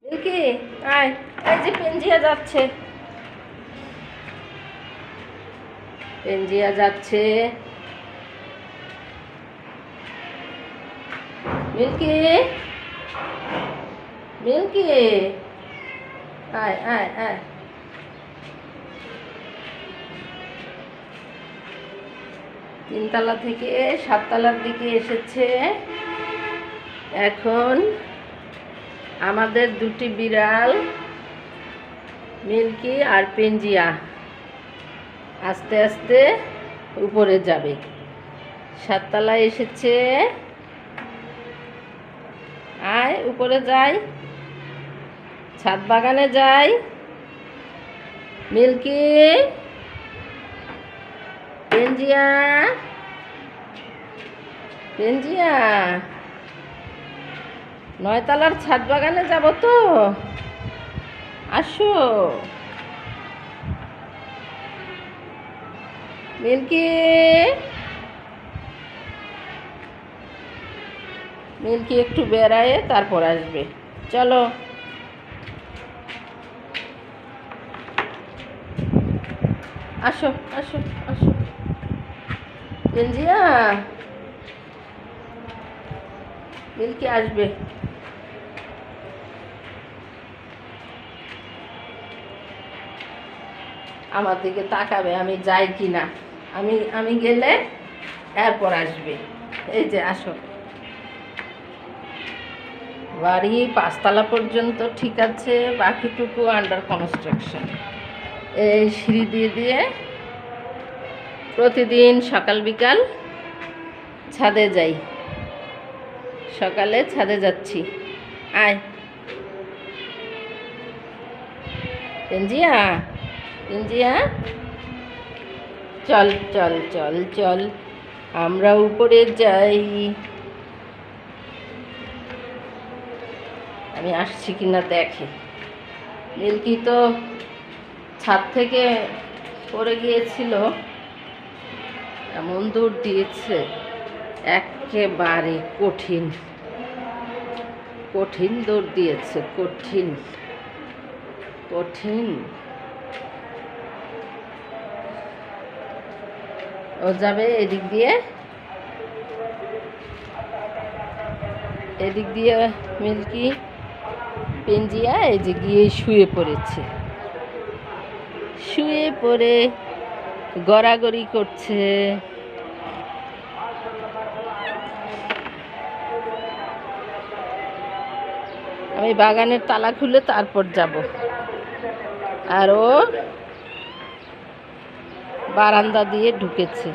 কি আয়, এই যে পেঞ্জিয়া যাচ্ছে, পেঞ্জিয়া যাচ্ছে। মিল্কি, মিল্কি, আয় আয় আয়। তিনতলা থেকে সাততলার দিকে এসেছে। এখন আমাদের দুটি বিড়াল মিল্কি আর পেঞ্জিয়া আস্তে আস্তে উপরে যাবে। সাততলায় এসেছে, আয় উপরে যাই, ছাদ বাগানে যাই। মিল্কি, পেঞ্জিয়া, পেঞ্জিয়া, নয়তলার ছাদ বাগানে যাব তো, আসো। মিল্কি, মিল্কি একটু বেড়ায় তারপর আসবে, চলো। আসো আসো আসো পেঞ্জিয়া, মিল্কি আসবে। আমার দিকে তাকাবে আমি যাই কি না, আমি আমি গেলে এরপর আসবে। এই যে আসো। বাড়ি 5তলা পর্যন্ত ঠিক আছে, বাকিটুকু আন্ডার কনস্ট্রাকশন। এই সিঁড়ি দিয়ে দিয়ে প্রতিদিন সকাল বিকাল ছাদে যাই। সকালে ছাদে যাচ্ছি, আয়। পেঞ্জিয়া, পেঞ্জিয়া, চল চল চল চল, আমরা উপরে যাই। আমি আসছি কিনা দেখে। মিল্কি তো ছাদ থেকে পড়ে গিয়েছিল, এমন দৌড় দিয়েছে, একেবারে কঠিন কঠিন দৌড় দিয়েছে, কঠিন কঠিন। ও যাবে এদিক দিয়ে, এদিক দিয়ে। মিল্কি পেঞ্জিয়া এই যে গিয়ে শুয়ে পড়েছে, শুয়ে পড়ে গড়াগড়ি করছে। আমি বাগানের তালা খুলে তারপর যাব, আর ও বারান্দা দিয়ে ঢুকেছে।